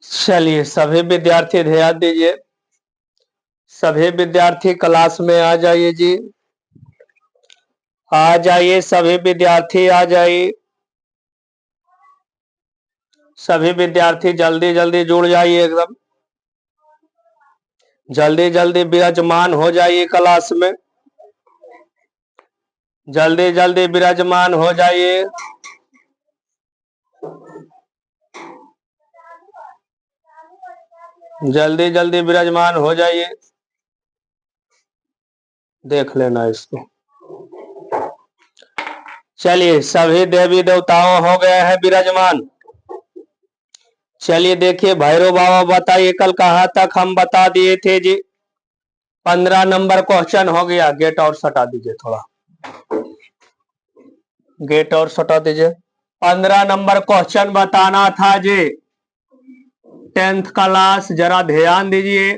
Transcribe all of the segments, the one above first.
चलिए सभी विद्यार्थी ध्यान दीजिए। सभी विद्यार्थी क्लास में आ जाइए जी। आ जाइए, सभी विद्यार्थी आ जाइए। सभी विद्यार्थी जल्दी जल्दी जुड़ जाइए, एकदम जल्दी जल्दी विराजमान हो जाइए क्लास में। जल्दी जल्दी विराजमान हो जाइए। जल्दी जल्दी विराजमान हो जाइए। देख लेना इसको। चलिए सभी देवी देवताओं हो गए हैं विराजमान। चलिए देखिए भैरव बाबा बताइए, कल कहाँ तक हम बता दिए थे जी। 15 नंबर क्वेश्चन हो गया। गेट और सटा दीजिए, थोड़ा गेट और सटा दीजिए। 15 नंबर क्वेश्चन बताना था जी। 10th क्लास, जरा ध्यान दीजिए।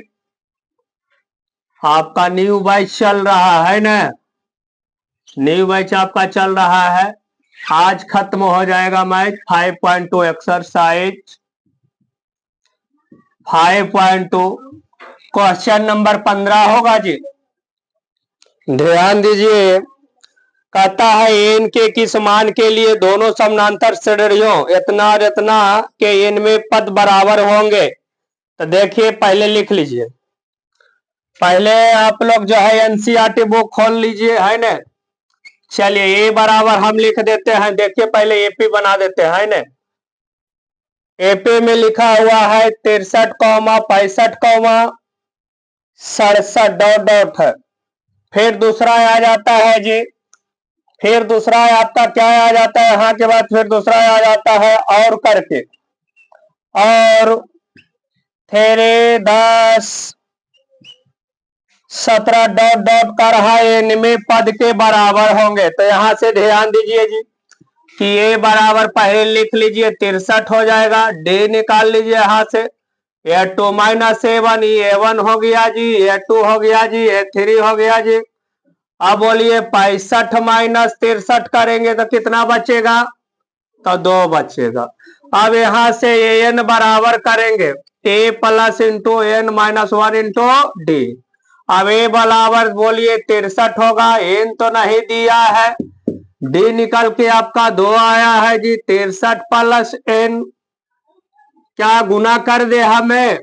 आपका न्यू बैच चल रहा है ना। न्यू बैच आपका चल रहा है। आज खत्म हो जाएगा मैच। 5.2 एक्सरसाइज 5.2 क्वेश्चन नंबर 15 होगा जी। ध्यान दीजिए। कहता है एन के किस मान के लिए दोनों समानांतर श्रेणियों इतना और इतना के इनमें पद बराबर होंगे। तो देखिए पहले लिख लीजिए। पहले आप लोग जो है एनसीईआरटी बुक खोल लीजिए, है ना। चलिए ए बराबर हम लिख देते हैं। देखिए पहले एपी बना देते हैं ना। एपी में लिखा हुआ है 63, 65, 67 है। फिर दूसरा आ जाता है जी। फिर दूसरा आपका क्या आ जाता है, यहाँ के बाद फिर दूसरा आ जाता है और करके, और तेरे 10, 17 कर रहा है इनमें पद के बराबर होंगे। तो यहाँ से ध्यान दीजिए जी कि ए बराबर पहले लिख लीजिए 63 हो जाएगा। डी निकाल लीजिए यहाँ से। A2 -A1, A1 हो गया जी, A2 हो गया जी, A3 हो गया जी। अब बोलिए 65 - 63 करेंगे तो कितना बचेगा, तो 2 बचेगा। अब यहाँ से an बराबर करेंगे a plus into n -1 into D. अब ए बराबर बोलिए 63 होगा। n तो नहीं दिया है। डी निकल के आपका 2 आया है जी। 63 प्लस n क्या गुना कर दे हमें,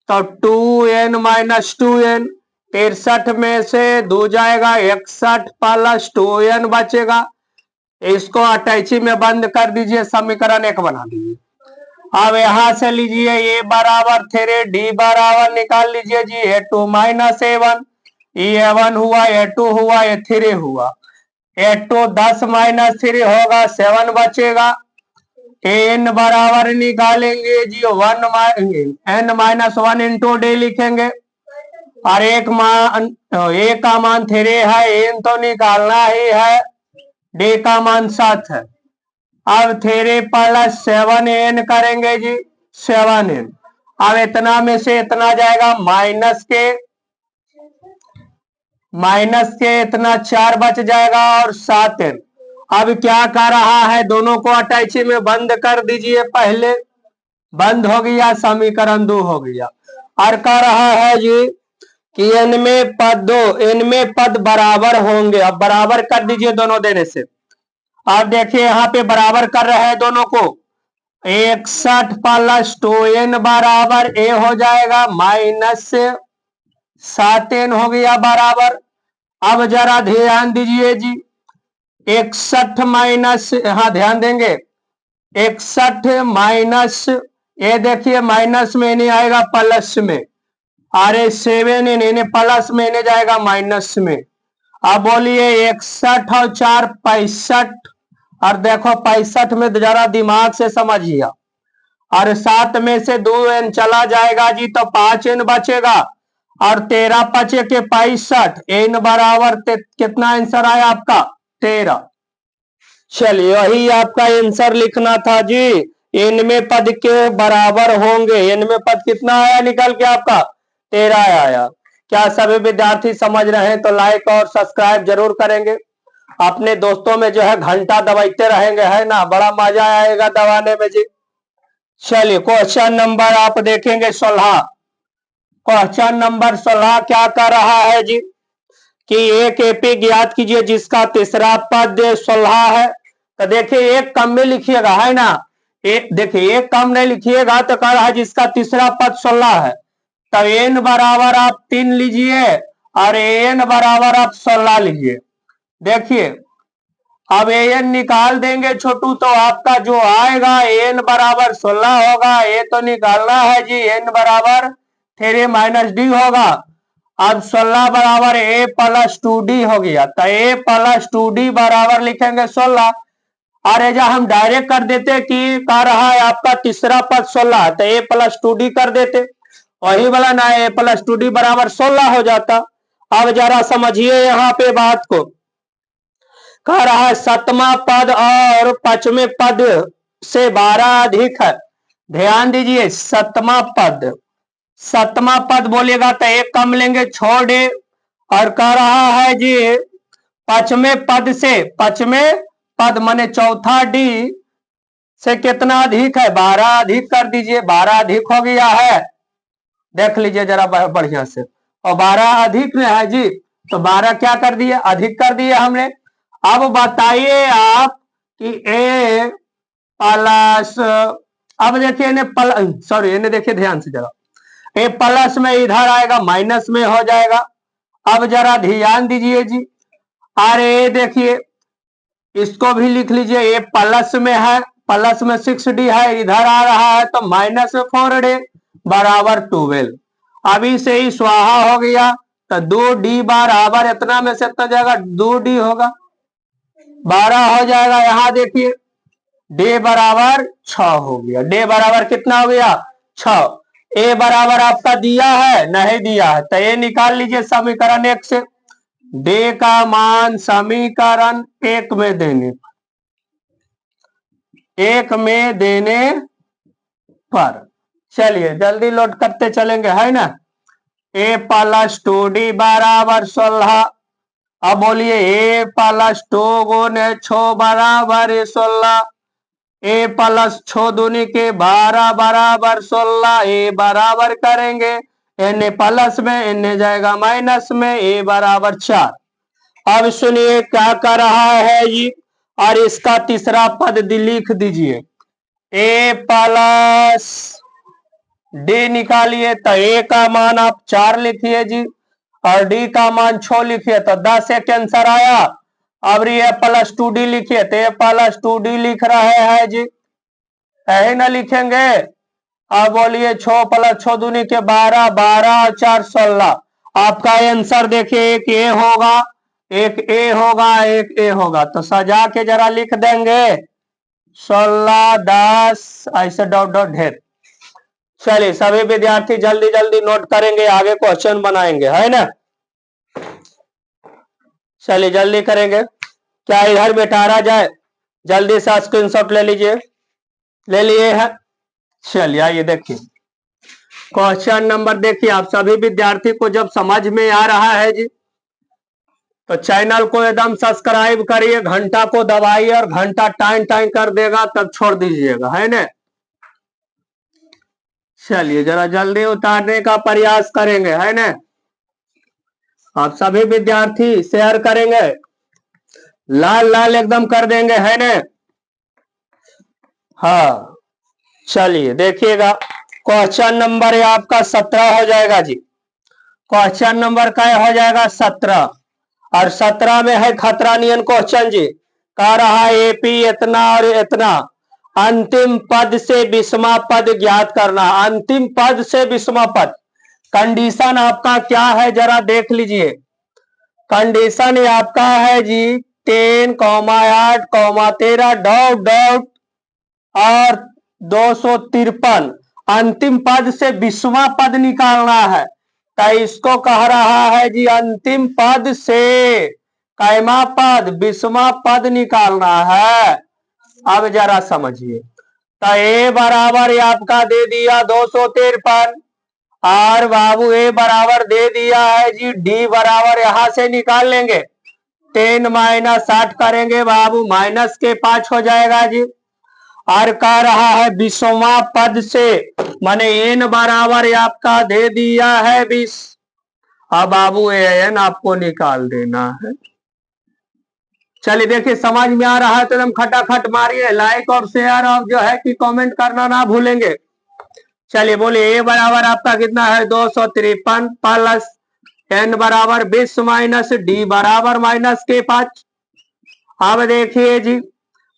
तो 2n - 2n। 63 में से 2 जाएगा, 61 प्लस 2n बचेगा। इसको अटैची में बंद कर दीजिए, समीकरण 1 बना दीजिए। अब यहां से लीजिए ए बराबर 3, डी बराबर निकाल लीजिए जी। A2 - A1, A1 हुआ, A2 हुआ, A3 हुआ। A2 10 - 3 होगा, 7 बचेगा। n बराबर निकालेंगे जी 1 n -1 इंटू डी लिखेंगे। और ए का मान 3 है, n तो निकालना ही है। डी का मान 7 है। अब 3 प्लस 7n करेंगे जी, 7n। अब इतना में से इतना जाएगा, माइनस के इतना 4 बच जाएगा और 7n। अब क्या कर रहा है, दोनों को अटैची में बंद कर दीजिए। पहले बंद हो गया, समीकरण 2 हो गया। और कह रहा है जी कि इनमें पद बराबर होंगे। अब बराबर कर दीजिए दोनों देने से। अब देखिए यहाँ पे बराबर कर रहे हैं दोनों को। 61 प्लस 2n बराबर ए हो जाएगा, -7n हो गया बराबर। अब जरा ध्यान दीजिए जी। 61 माइनस, हाँ ध्यान देंगे, 61 माइनस, ये देखिए माइनस में नहीं आएगा, प्लस में। अरे 7 इन्हें प्लस में नहीं जाएगा, माइनस में। अब बोलिए 61 और 4 65। और देखो 65 में जरा दिमाग से समझिए। और 7 में से 2n चला जाएगा जी, तो 5n बचेगा। और 13 बचे के 65, n बराबर कितना आंसर आया आपका, 13। चलिए वही आपका आंसर लिखना था जी। इनमें पद के बराबर होंगे। इनमें पद कितना आया निकल के आपका, 13 आया। क्या सभी विद्यार्थी समझ रहे हैं? तो लाइक और सब्सक्राइब जरूर करेंगे। अपने दोस्तों में जो है घंटा दबाते रहेंगे, है ना, बड़ा मजा आएगा दबाने में जी। चलिए क्वेश्चन नंबर आप देखेंगे 16। क्वेश्चन नंबर 16 क्या कर रहा है जी कि एक एपी ज्ञात कीजिए जिसका तीसरा पद 16 है। तो देखिए एक कम में लिखिएगा, है ना। एक देखिए एक कम नहीं लिखिएगा तो कह रहा है जिसका तीसरा पद 16 है। तब एन बराबर आप 3 लीजिए और एन बराबर आप 16 लीजिए। देखिए अब एन निकाल देंगे छोटू तो आपका जो आएगा एन बराबर 16 होगा। ए तो निकालना है जी, एन बराबर 3 माइनस डी होगा। अब 16 बराबर ए प्लस 2 डी हो गया। तो ए प्लस 2 डी बराबर लिखेंगे 16। और एजा हम डायरेक्ट कर देते कि कह रहा है आपका तीसरा पद 16 तो ए प्लस 2 डी कर देते, वही वाला ना, ए प्लस 2 डी बराबर 16 हो जाता। अब जरा समझिए यहाँ पे बात को। कह रहा है सतमा पद और पांचवें पद से 12 अधिक है। ध्यान दीजिए सतमा पद बोलेगा तो एक कम लेंगे छोड़ दे। और कह रहा है जी पांचवें पद माने चौथा डी से कितना अधिक है, 12 अधिक कर दीजिए। 12 अधिक हो गया है, देख लीजिए जरा बढ़िया से। और 12 अधिक में है जी, तो 12 क्या कर दिए, अधिक कर दिए हमने। अब बताइए आप कि ए प्लस, अब देखिए इन्हें देखिए ध्यान से जरा, ए प्लस में इधर आएगा माइनस में हो जाएगा। अब जरा ध्यान दीजिए जी, अरे देखिए इसको भी लिख लीजिए, ए प्लस में है, प्लस में 6d है, इधर आ रहा है तो माइनस में 4d बराबर 12। अभी से ही स्वाहा हो गया तो 2d बराबर इतना में से इतना जाएगा 2d होगा, 12 हो जाएगा। यहां देखिए डे बराबर 6 हो गया। डे बराबर कितना हो गया 6। ए बराबर आपका दिया है नहीं दिया है तो ये निकाल लीजिए समीकरण 1 से। डे का मान समीकरण 1 में देने पर, चलिए जल्दी लोड करते चलेंगे, है ना। ए प्लस 2d बराबर 16। अब बोलिए ए प्लस 2 गुने 6 बराबर 16। ए प्लस 6 दूनी के 12 बराबर 16। ए बराबर करेंगे एन प्लस में, एन जाएगा माइनस में, ए बराबर 4। अब सुनिए क्या कर रहा है जी, और इसका तीसरा पद लिख दीजिए। ए प्लस डी निकालिए तो ए का मान आप 4 लिखिए जी और डी का मान 6 लिखिए तो 10 एक आंसर आया। अब ये प्लस 2d लिखिए तो ए प्लस 2d लिख रहे हैं जी, यही ना लिखेंगे। अब बोलिए 6 प्लस 6 दूनी के 12, 12 और 4 16। आपका आंसर देखिए एक ए होगा, एक ए होगा, एक ए होगा। तो सजा के जरा लिख देंगे 16 10 ऐसे डॉट डॉट ढेर। चलिए सभी विद्यार्थी जल्दी जल्दी नोट करेंगे, आगे क्वेश्चन बनाएंगे, है ना। चलिए जल्दी करेंगे, क्या इधर बैठारा जाए, जल्दी से स्क्रीनशॉट ले लीजिए। ले लिए है, चलिए आइए देखिए क्वेश्चन नंबर। देखिए आप सभी विद्यार्थी को जब समझ में आ रहा है जी तो चैनल को एकदम सब्सक्राइब करिए, घंटा को दबाइए और घंटा टाइम टाइम कर देगा तब छोड़ दीजिएगा, है ना। चलिए जरा जल्दी उतारने का प्रयास करेंगे, है ना। आप सभी विद्यार्थी शेयर करेंगे, लाल लाल एकदम कर देंगे, है ना। हाँ चलिए देखिएगा क्वेश्चन नंबर आपका 17 हो जाएगा जी। क्वेश्चन नंबर क्या हो जाएगा 17, और 17 में है खतरा नियन क्वेश्चन जी। कह रहा है एपी इतना और इतना, अंतिम पद से 20वां पद ज्ञात करना। अंतिम पद से 20वां पद, कंडीशन आपका क्या है जरा देख लीजिए। कंडीशन आपका है जी 10, 8, 13 डॉट डॉट और 253। अंतिम पद से 20वां पद निकालना है तो इसको कह रहा है जी अंतिम पद से कैमा पद 20वां पद निकालना है। अब जरा समझिए, तो ए बराबर आपका दे दिया 253 और बाबू ए बराबर दे दिया है जी डी बराबर यहां से निकाल लेंगे 10 - 8 करेंगे बाबू माइनस के 5 हो जाएगा जी। और कह रहा है 20वां पद से, माने n बराबर आपका दे दिया है 20। अब बाबू n आपको निकाल देना है। चलिए देखिए समझ में आ रहा है तो एकदम खटाखट मारिए लाइक और शेयर और जो है कि कमेंट करना ना भूलेंगे। चलिए बोलिए a बराबर आपका कितना है 253 प्लस n बराबर 20 माइनस d बराबर -5। अब देखिए जी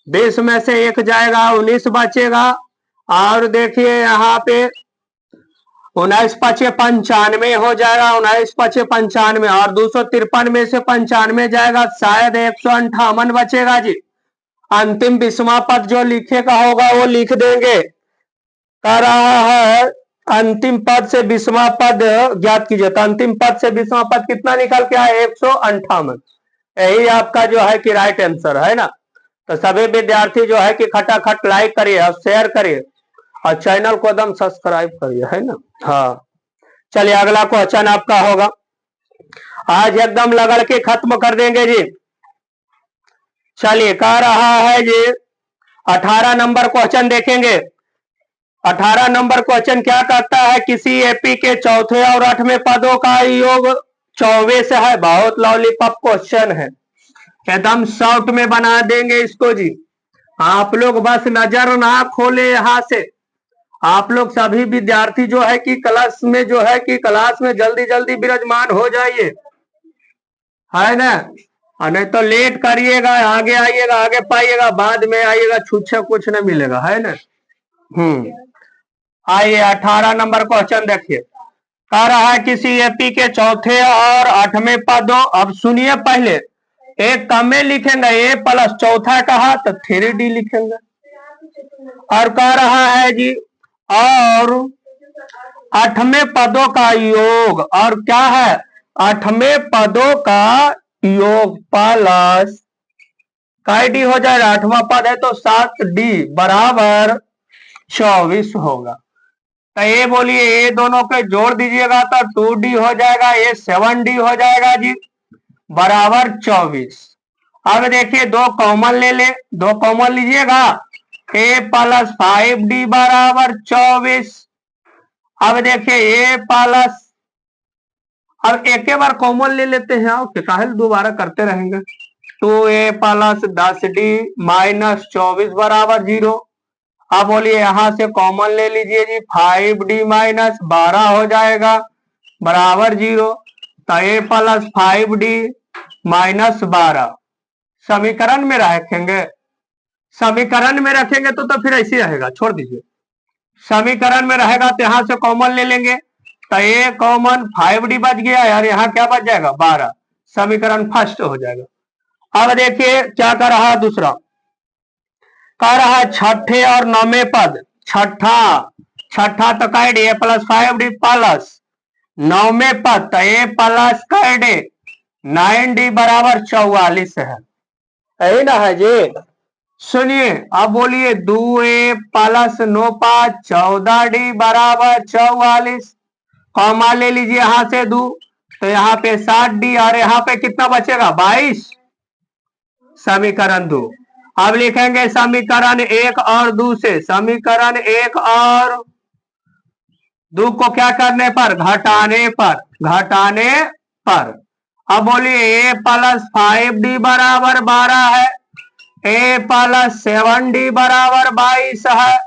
20 में से 1 जाएगा 19 बचेगा, और देखिए यहाँ पे 19 पचे 95 हो जाएगा, 19 पचे 95 और 253 में से 95 जाएगा, शायद 158 बचेगा जी। अंतिम 20वां पद जो लिखेगा होगा वो लिख देंगे। कह रहा है अंतिम पद से 20वां पद ज्ञात कीजिए, तो अंतिम पद से 20वां पद कितना निकल के आए 158। यही आपका जो है कि राइट आंसर है ना। तो सभी विद्यार्थी जो है कि खटाखट लाइक करिए और शेयर करिए और चैनल को एकदम सब्सक्राइब करिए, है ना। हाँ चलिए अगला क्वेश्चन आपका होगा, आज एकदम लगड़ के खत्म कर देंगे जी। चलिए कह रहा है जी 18 नंबर क्वेश्चन देखेंगे। 18 नंबर क्वेश्चन क्या कहता है, किसी एपी के चौथे और 8वें पदों का योग 24 है। बहुत लॉलीपॉप क्वेश्चन है, एकदम शॉर्ट में बना देंगे इसको जी। आप लोग बस नजर ना खोले यहाँ से, आप लोग सभी विद्यार्थी जो है कि क्लास में जो है कि क्लास में जल्दी जल्दी विराजमान हो जाइए, है ना। और नहीं तो लेट करिएगा, आगे आइएगा आगे पाइएगा, बाद में आइएगा छुच्छा कुछ नहीं मिलेगा, है ना। आइए 18 नंबर क्वेश्चन देखिए। कह रहा है किसी एपी के चौथे और 8वें पदों, अब सुनिए पहले एक कम में लिखेंगे ए प्लस चौथा कहा तो 3d लिखेंगे। और कह रहा है जी और 8वें पदों का योग, और क्या है 8वें पदों का योग प्लस काय डी हो जाएगा, 8वां पद है तो 7d बराबर 24 होगा। तो ये बोलिए ये दोनों के जोड़ दीजिएगा तो 2d हो जाएगा, ये 7d हो जाएगा जी बराबर 24। अब देखिए दो कॉमन ले ले, दो कॉमन लीजिएगा, a प्लस 5d बराबर 24। अब देखिए a प्लस, अब एक बार कॉमन ले लेते हैं, और काहे दोबारा करते रहेंगे। 2a प्लस 10d माइनस 24 बराबर 0। अब बोलिए यहां से कॉमन ले लीजिए जी, 5d माइनस 12 हो जाएगा बराबर 0। तो a प्लस 5d माइनस 12 समीकरण में रखेंगे, समीकरण में रखेंगे तो फिर ऐसे रहेगा, छोड़ दीजिए। समीकरण में रहेगा तो यहां से कॉमन ले लेंगे, तो ये कॉमन 5d बच गया यार, यहाँ क्या बच जाएगा 12, समीकरण फर्स्ट हो जाएगा। अब देखिए क्या कर रहा है दूसरा, कह रहा है छठे और 9वें पद, छठा तो कह डी प्लस 5d प्लस 9वें पद तो ए प्लस कह डी 9d बराबर 44 है, यही ना है जी। सुनिए अब बोलिए 2a प्लस 9 5 14d बराबर 44। कॉमा ले लीजिए यहां से 2, तो यहाँ पे 7d और यहाँ पे कितना बचेगा 22, समीकरण 2। अब लिखेंगे समीकरण 1 और 2 से, समीकरण 1 और 2 को क्या करने पर घटाने पर। अब बोलिए a प्लस 5d बराबर 12 है, a प्लस 7d बराबर 22 है,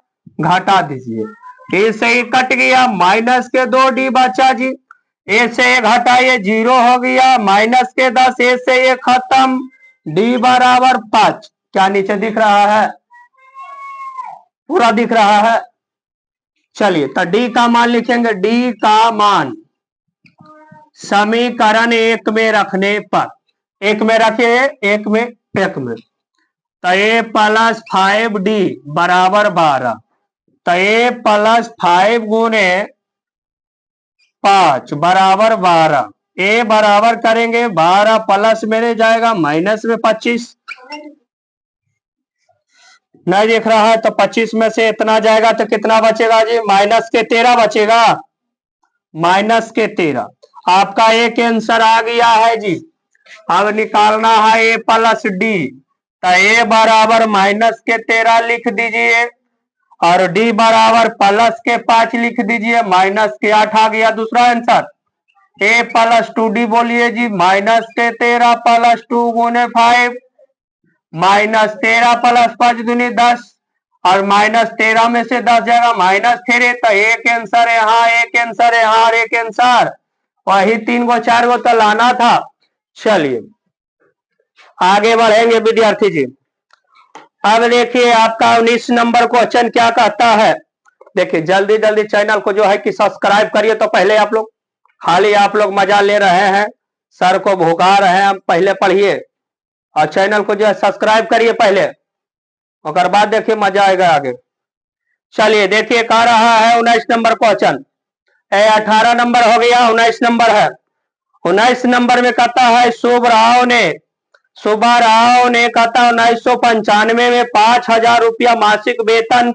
घटा दीजिए, ए से ही कट गया, माइनस के 2d बचा जी, ए से घटाइए 0 हो गया, माइनस के 10, ए से ये खत्म, d बराबर 5। क्या नीचे दिख रहा है, पूरा दिख रहा है। चलिए तो d का मान लिखेंगे, d का मान समीकरण 1 में रखने पर, 1 में रखिए, 1 में तो a प्लस 5d बराबर 12, तो a प्लस 5 गुने 5 बराबर 12, a बराबर करेंगे 12 प्लस में जाएगा माइनस में 25, नहीं देख रहा है तो 25 में से इतना जाएगा तो कितना बचेगा जी, माइनस के 13 बचेगा, माइनस के 13। आपका एक आंसर आ गया है जी। अब निकालना है a प्लस डी, तो ए बराबर माइनस के 13 लिख दीजिए और डी बराबर प्लस के 5 लिख दीजिए, माइनस के 8 आ गया दूसरा आंसर। ए प्लस 2 डी बोलिए जी, माइनस के 13 प्लस 2 गुने 5, माइनस 13 प्लस 5 दूनी 10 और माइनस 13 में से 10 जाएगा -3, तो एक आंसर यहाँ, एक आंसर यहाँ और एक आंसर वही 3 गो 4 गो तो लाना था। चलिए आगे बढ़ेंगे विद्यार्थी जी। अब देखिए आपका 19 नंबर क्वेश्चन क्या कहता है। देखिए जल्दी जल्दी चैनल को जो है कि सब्सक्राइब करिए। तो पहले आप लोग खाली आप लोग मजा ले रहे हैं, सर को भुका रहे हैं, पहले पढ़िए और चैनल को जो है सब्सक्राइब करिए पहले, और बाद देखिए मजा आएगा आगे। चलिए देखिए कह रहा है 19 नंबर क्वेश्चन, 18 नंबर हो गया, 19 नंबर है। 19 नंबर में कहता है सुब्बा राव ने कहता 1995 में 5,000 रुपया मासिक वेतन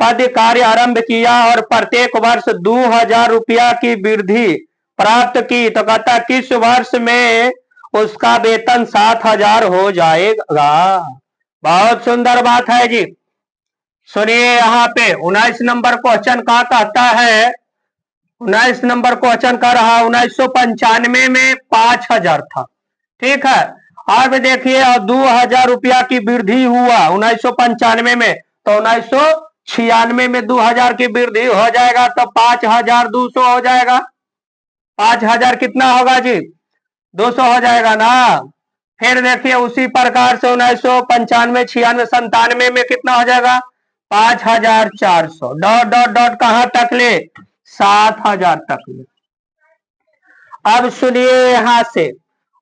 पद कार्य आरंभ किया और प्रत्येक वर्ष 2,000 रुपया की वृद्धि प्राप्त की, तो कहता किस वर्ष में उसका वेतन 7,000 हो जाएगा। बहुत सुंदर बात है जी। सुनिए यहाँ पे 19 नंबर क्वेश्चन का कहता है, 19 नंबर क्वेश्चन कर रहा 1995 में 5,000 था, ठीक है। अब देखिए 2,000 रुपया की वृद्धि हुआ 1995 में, तो 1996 में 2,000 की वृद्धि हो जाएगा, तो 5,200 हो जाएगा। 5,000 कितना होगा जी, 200 हो जाएगा ना। फिर देखिए उसी प्रकार से 1995, 96, 97 में कितना हो जाएगा, 5,400 डॉट डॉट डॉट कहां तक ले, 7,000 तक ले। अब सुनिए यहां से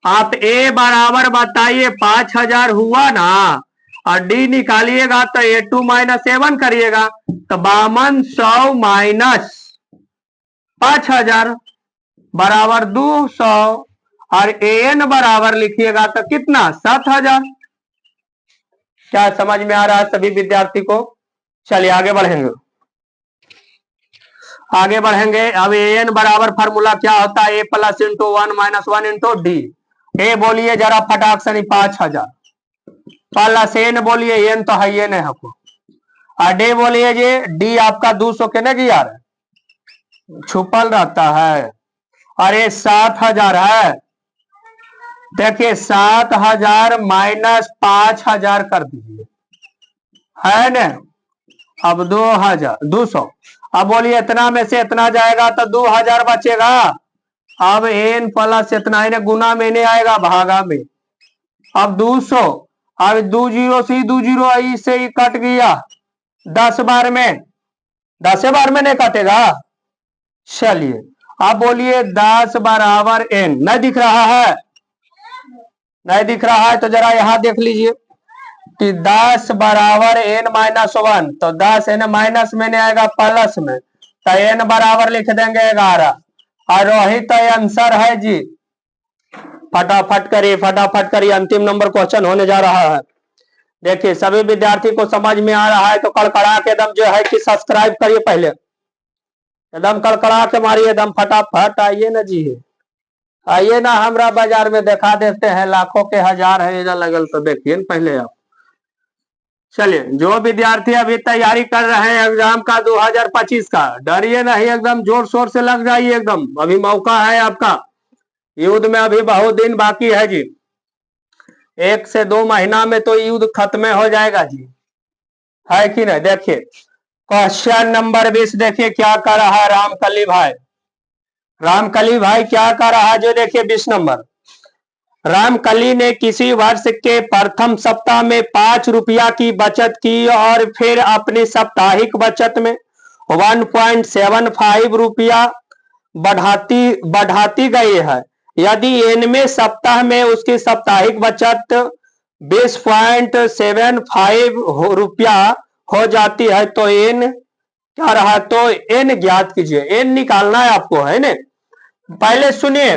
आप ए बराबर बताइए 5,000 हुआ ना, और डी निकालिएगा तो A2 - A1 करिएगा, तो 5200 माइनस 5,000 बराबर 200 और AN बराबर लिखिएगा तो कितना, 7,000। क्या समझ में आ रहा है सभी विद्यार्थी को। चलिए आगे बढ़ेंगे, आगे बढ़ेंगे। अब AN बराबर फार्मूला क्या होता है, A plus into 1 minus 1 into D. ए बोलिए जरा फटाक से, 5,000 प्लस एन बोलिए, एन तो है ये नहीं हमको, और डी बोलिए जी, डी आपका 200 के नहीं जी यार, छुपल रहता है, और ये 7,000 है। देखिए 7,000 माइनस 5,000 कर दीजिए, है न। अब 2,200, अब बोलिए इतना में से इतना जाएगा तो 2,000 बचेगा। अब एन प्लस इतना इन्हें गुना में नहीं आएगा, भागा में। अब 200, अब 2 जीरो से 2 जीरो इससे ही कट गया, 10 बार में, 10 बार में नहीं कटेगा। चलिए अब बोलिए 10 बराबर एन, नहीं दिख रहा है, नहीं दिख रहा है तो जरा यहां देख लीजिए कि 10 बराबर एन माइनस 1, तो 10 एन माइनस में नहीं आएगा प्लस में, तो एन बराबर लिख देंगे 11, और वही तो आंसर है जी। फटाफट करिए, अंतिम नंबर क्वेश्चन होने जा रहा है। देखिए सभी विद्यार्थी को समझ में आ रहा है तो कड़कड़ा के एकदम जो है कि सब्सक्राइब करिए पहले, एकदम कड़कड़ा के मारिए, एकदम फटाफट आइए ना जी, आइए ना, हमरा बाजार में दिखा देते हैं, लाखों के हजार है इधर लगल, तो देखिए पहले आप। चलिए जो विद्यार्थी अभी तैयारी कर रहे हैं एग्जाम का 2025 का, डरिए नहीं, एकदम जोर शोर से लग जाइए, एकदम अभी मौका है आपका, युद्ध में अभी बहुत दिन बाकी है जी, 1 से 2 महीना में तो युद्ध खत्म हो जाएगा जी, है कि नहीं। देखिए क्वेश्चन नंबर 20 देखिए क्या कर रहा है रामकली भाई, रामकली भाई क्या कर रहा है, जो देखिए 20 नंबर, रामकली ने किसी वर्ष के प्रथम सप्ताह में 5 रुपया की बचत की और फिर अपनी साप्ताहिक बचत में 1.75 रुपया बढ़ाती गई है। यदि इनमें सप्ताह में उसकी साप्ताहिक बचत 20.75 रुपया हो जाती है, तो एन क्या रहा, तो एन ज्ञात कीजिए, एन निकालना है आपको, है ना। पहले सुनिए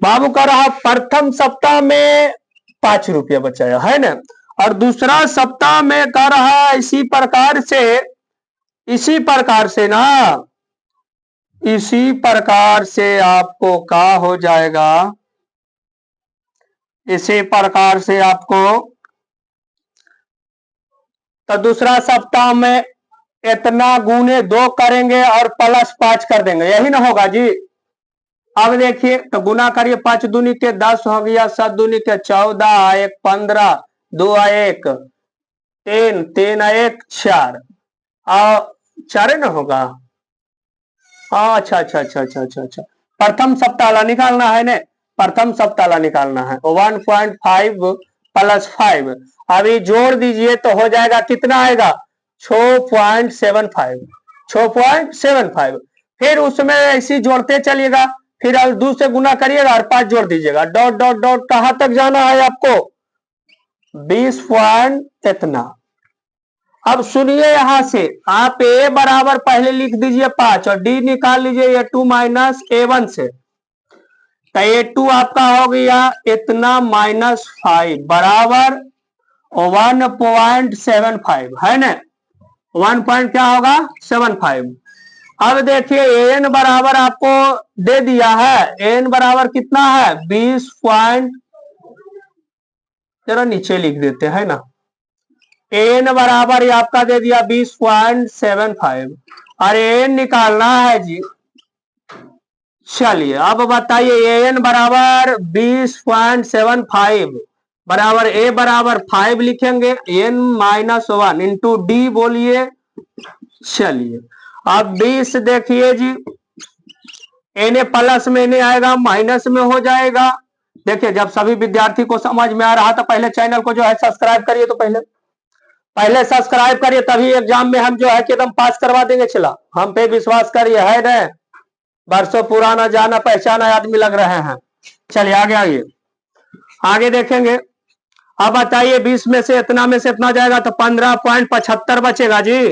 बाबू का रहा प्रथम सप्ताह में 5 रुपया बचाया, है ना, और दूसरा सप्ताह में कर रहा इसी प्रकार से ना, इसी प्रकार से आपको क्या हो जाएगा, इसी प्रकार से आपको तो दूसरा सप्ताह में इतना गुने 2 करेंगे और +5 कर देंगे, यही ना होगा जी। अब देखिए तो गुना करिए, 5 दूनी के 10 हो गया, 7 दूनी के 14, 1 15, 2 1 3, 3 1 4 और 4 ना होगा। हाँ अच्छा अच्छा अच्छा अच्छा अच्छा अच्छा, प्रथम सप्ताह निकालना है ने, प्रथम सप्ताह निकालना है। 1.5 + 5 अभी जोड़ दीजिए तो हो जाएगा, कितना आएगा 6.75, 6.75। फिर उसमें ऐसी जोड़ते चलिएगा, फिर 2 से गुना करिएगा और 5 जोड़ दीजिएगा, डॉट डॉट डॉट कहां तक जाना है आपको 20 पॉइंट इतना। अब सुनिए यहां से आप a बराबर पहले लिख दीजिए 5 और d निकाल लीजिए a2 - a1 से, तो a2 आपका हो गया इतना -5 बराबर 1.75 है ना, 1 पॉइंट क्या होगा 75। अब देखिए an बराबर आपको दे दिया है, an बराबर कितना है 20 पॉइंट, जरा नीचे लिख देते हैं ना, an बराबर ये आपका दे दिया 20.75 और an निकालना है जी। चलिए अब बताइए an बराबर 20.75 बराबर a बराबर 5 लिखेंगे, n -1 इंटू d बोलिए। चलिए अब 20 देखिए जी, na प्लस में नहीं आएगा माइनस में हो जाएगा। देखिए जब सभी विद्यार्थी को समझ में आ रहा था, पहले चैनल को जो है सब्सक्राइब करिए, तो पहले सब्सक्राइब करिए, तभी एग्जाम में हम जो है कि एकदम पास करवा देंगे। चला हम पे विश्वास करिए, है ना, बरसों पुराना जाना पहचाना आदमी लग रहे हैं। चलिए आगे आइए, आगे देखेंगे। अब बताइए 20 में से इतना जाएगा तो 15.75 बचेगा जी,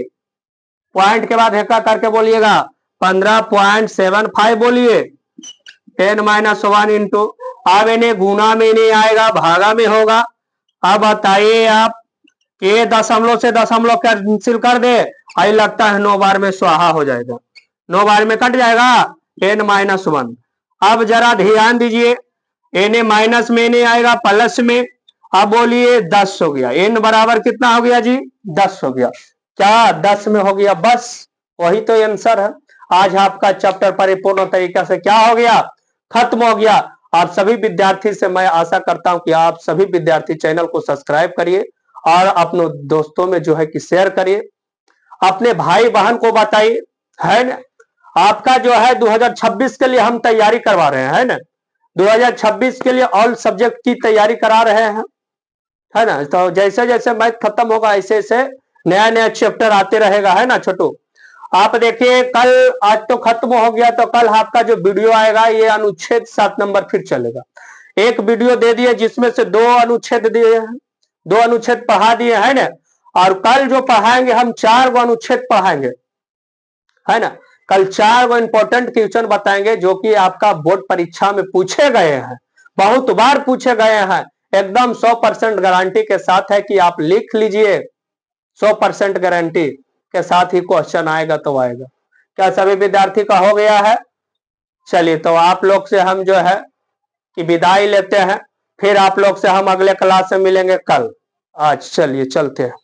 पॉइंट के बाद हेक्का करके बोलिएगा 15.75 बोलिए, n -1 इंटू, अब इन्हें गुना में नहीं आएगा भागा में होगा। अब बताइए आप ये दशमलव से दशमलव कैंसिल कर दे, आई लगता है 9 बार में स्वाहा हो जाएगा, 9 बार में कट जाएगा n -1। अब जरा ध्यान दीजिए, n माइनस में नहीं आएगा प्लस में, अब बोलिए 10 हो गया, n बराबर कितना हो गया जी 10 हो गया, क्या 10 में हो गया, बस वही तो आंसर है। आज आपका चैप्टर परिपूर्ण तरीके से क्या हो गया, खत्म हो गया। आप सभी विद्यार्थी से मैं आशा करता हूं कि आप सभी विद्यार्थी चैनल को सब्सक्राइब करिए और अपने दोस्तों में जो है कि शेयर करिए, अपने भाई बहन को बताइए, है ना। आपका जो है 2026 के लिए हम तैयारी करवा रहे हैं, है ना, 2026 के लिए ऑल सब्जेक्ट की तैयारी करा रहे हैं, है ना। तो जैसे जैसे मैथ खत्म होगा ऐसे ऐसे नया नया चैप्टर आते रहेगा, है ना छोटू। आप देखिए कल, आज तो खत्म हो गया, तो कल आपका जो वीडियो आएगा ये अनुच्छेद 7 नंबर फिर चलेगा। एक वीडियो दे दिए जिसमें से 2 अनुच्छेद दिए हैं, 2 अनुच्छेद पढ़ा दिए, है ना। और कल जो पढ़ाएंगे हम 4 गो अनुच्छेद पढ़ाएंगे, है ना। कल 4 गो इंपॉर्टेंट क्वेश्चन बताएंगे जो कि आपका बोर्ड परीक्षा में पूछे गए हैं, बहुत बार पूछे गए हैं, एकदम 100% गारंटी के साथ है कि आप लिख लीजिए, 100% गारंटी के साथ ही क्वेश्चन आएगा तो आएगा। क्या सभी विद्यार्थी का हो गया है? चलिए तो आप लोग से हम जो है कि विदाई लेते हैं, फिर आप लोग से हम अगले क्लास में मिलेंगे कल। आज चलिए चलते हैं।